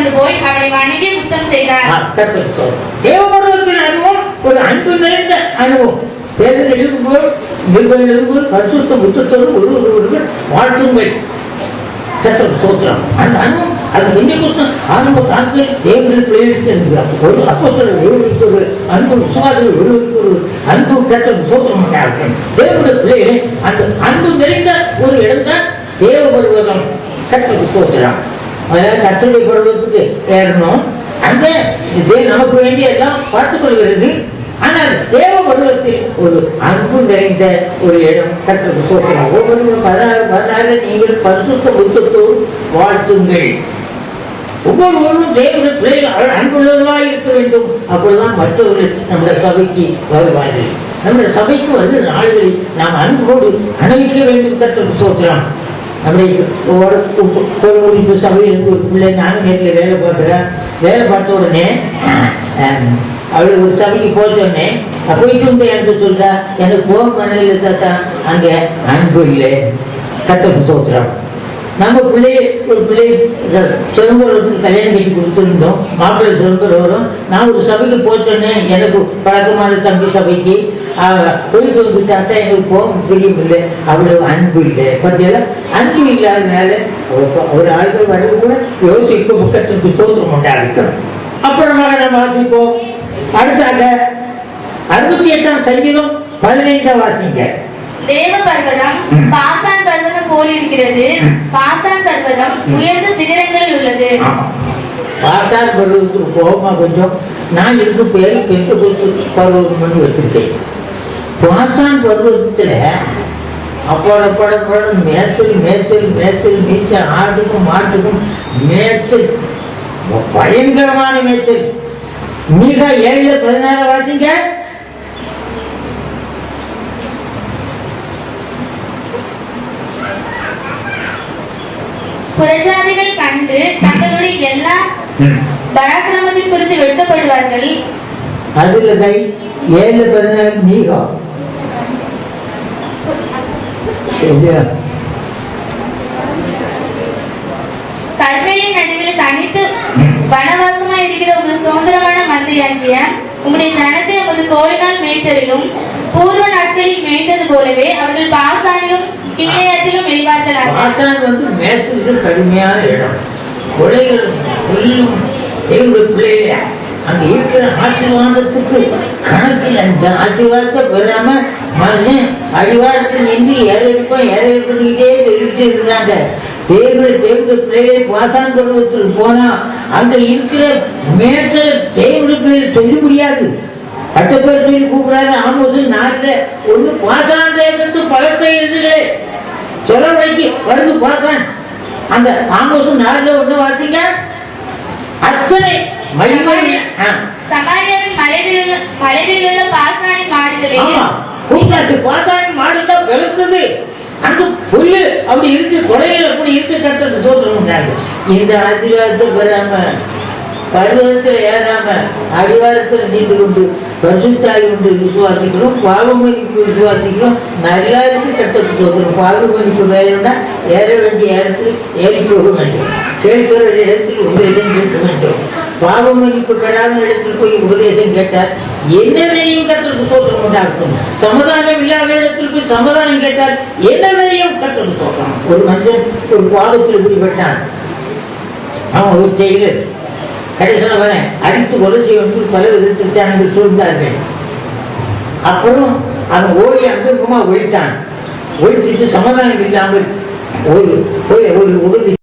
கொண்டு போய் அவனை வணங்கி முத்தம் செய்தார். தேவபருவத்தின் அனுபவம் ஒரு அன்பு நிறைந்த அனுபவம். பேதர் எழுதும்போது நிருபம் எழுதும்போது பரிசுத்த முத்தத்தோடு ஒருவருக்கு வாழ்த்துங்கள் கர்த்தருக்கு ஸ்தோத்திரம். அந்த அனுபவம் அது என்ன கொடுத்த ஆரம்ப காலத்தில் தேவர்கள் பிள்ளைகளுக்கு ஒரு அப்போஸ்தலர் ஒருவருக்கு ஒரு அன்பு, விசுவாசிகள் ஒருவருக்கு ஒரு அன்பு கர்த்தருக்கு ஸ்தோத்திரம் உண்டாகும். தேவனுடைய பிள்ளைகளை அந்த அன்பு நிறைந்த ஒரு இடம் தான் தேவ பருவதம் கர்த்தருக்கு ஸ்தோத்திரம். அதனால கர்த்தருடைய பருவத்துக்கு ஏறணும். அங்கே நமக்கு வேண்டிய எல்லாம் பார்த்துக் கொள்கிறது. ஆனால் தேவ பருவத்தில் ஒரு அன்பு நிறைந்த ஒரு இடம் கர்த்தருக்கு ஸ்தோத்திரம். ஒவ்வொரு 16 நீங்கள் பரிசுத்த முத்தத்தோடு வாழ்த்துங்கள். ஒவ்வொருவரும் தேவனுடைய பிள்ளைகள் அன்புள்ளவர்களாக இருக்க வேண்டும். அப்பொழுதுதான் மற்றவர்கள் நம்முடைய சபைக்கு வருவார்கள். நம்முடைய சபைக்கு வந்து நாடுகளில் நாம் அன்போடு அணைக்க வேண்டும் கர்த்தருக்கு ஸ்தோத்திரம். நம்முடைய சபையில் ஒரு பிள்ளை நானும் நேரில் வேலை பார்க்குறேன். வேலை பார்த்த உடனே அவள் ஒரு சபைக்கு போச்சோடனே போயிட்டு வந்து எனக்கு சொல்றா, எனக்கு போக மனதில் தாத்தா அங்கே அன்பு இல்லை கர்த்தருக்கு ஸ்தோத்திரம். நம்ம பிள்ளைய ஒரு பிள்ளை சிதம்பரத்துக்கு கல்யாணம் கட்டி கொடுத்துருந்தோம். மாப்பிள்ளை சிதம்பரம். நான் ஒரு சபைக்கு போச்சோன்னே எனக்கு பழக்கமான தம்பி சபைக்கு போயிட்டு வந்து தாத்தா எனக்கு போக பிரியமில்லை, அவ்வளவு அன்பு இல்லை. பார்த்தீங்களா, அன்பு இல்லாதனால ஒரு ஆள்கள் வரது கூட யோசிக்க பக்கத்திற்கு ஸ்தோத்திரம் உண்டாகணும். அப்புறமாக நம்ம வாசிப்போம். அடுத்தாங்க 68ஆம் சங்கீதம் 15 வாசிங்க. தேவ பர்வதம் பாசான் பர்வதம் போல் இருக்கிறது. பாசான் பர்வதம் உயர்ந்த சிகரங்களில் உள்ளது. பாசான் பர்வதத்துக்கு போகமா கொஞ்சம். நான் இருக்கு பேரு பெந்தகோஸ்து பர்வதம் பண்ணி வச்சிருக்கேன். பாசான் பர்வதத்துல அப்பாட மேய்ச்சல் மேய்ச்சல் மேய்ச்சல் நீச்சல், ஆட்டுக்கும் மாட்டுக்கும் மேய்ச்சல், பயங்கரமான மேய்ச்சல். மீகா 7:16 வாசிங்க. புறஜாதிகள் கண்டு தங்களுடைய எல்லா பராக்கிரமத்தையும் குறித்து வெட்கப்படுவார்கள். அதுல 7:16 மீகா கல்மையின் நடுவில் தனித்து வனவாசமா இருக்கிற ஒரு சுதந்திரமான மந்தையாகிய உங்களுடைய ஜனத்தை உமது கோலினால் மேய்த்தரிலும் பூர்வ நாட்களில் மேய்த்தது போலவே அவர்கள் பாசானிலும் கீழையத்திலும் மேய்வார்களாக. பாசான் வந்து மேய்ச்சலுக்கு கடுமையான இடம். கொலைகளும் கொல்லும் தேவனுடைய பிள்ளைகள அங்க இருக்கிற ஆசீர்வாதத்துக்கு கணக்கில் அந்த ஆசீர்வாதத்தை பெறாம மனுஷன் அடிவாரத்தில் நின்று ஏறிக்கிட்டே சொல்லிட்டு இருக்கிறாங்க. தேவனுடைய பிள்ளைகளை பாசான் பருவத்துக்கு போனா அங்க இருக்கிற மேய்ச்சல் தேவனுடைய பிள்ளைகளை சொல்ல முடியாது. 8 பேர் சொல்லி கூப்பிடாரு. ஆமோஸ் 4 ஒண்ணு பாசான் தேசத்து பலத்தை எழுதுகளே சொல்லவைக்கு வருது பாசான். அந்த ஆமோஸ் 4 ஒண்ணு வாசிங்க. அத்தனை சமாரியாவின் மலைகளில் உள்ள பாசானின் மாடுகளே. பாசானின் மாடுன்னா வெளுத்தது. அங்க புல்லு அப்படி இருக்கு, கொலைகள் அப்படி இருக்கு. கர்த்தருக்கு ஸ்தோத்திரம் உண்டாங்க. இந்த ஆசீர்வாதத்தை பெறாம பர்வதத்துல ஏறாம அடிவாரத்துல நீண்டு கொண்டு பரிசுத்தாகி கொண்டு விசுவாசிக்கிறோம், பாவமன்னிப்பு விசுவாசிக்கிறோம். நல்லா இருக்கு கர்த்தருக்கு ஸ்தோத்திரம். பாவமன்னிப்பு வேணும்னா ஏற வேண்டிய இடத்தில் ஏறி போக வேண்டும். கேட்கிற இடத்தில் உபதேசம் கேட்க வேண்டும். பாவமன்னிப்பு பெறாத இடத்தில் போய் உபதேசம் கேட்டார் என்னதையும் கர்த்தருக்கு ஸ்தோத்திரம் உண்டாகட்டும். சமாதானம் இல்லாத இடத்தில் போய் சமாதானம் கேட்டார் என்னதையும் கர்த்தருக்கு ஸ்தோத்திரம். ஒரு மனுஷன் ஒரு பாவத்தில் பிடிபட்டான். அவன் ஒரு செயலர் கடைசியில் வர அடித்து கொலை செய்ய பல விதத்தில் ஜனங்கள் சூழ்ந்தார்கள். அப்புறம் அவன் ஓடி அங்கமா ஒழித்தான். ஒழிச்சிட்டு சமாதானம் இல்லாமல் ஒரு உறுதி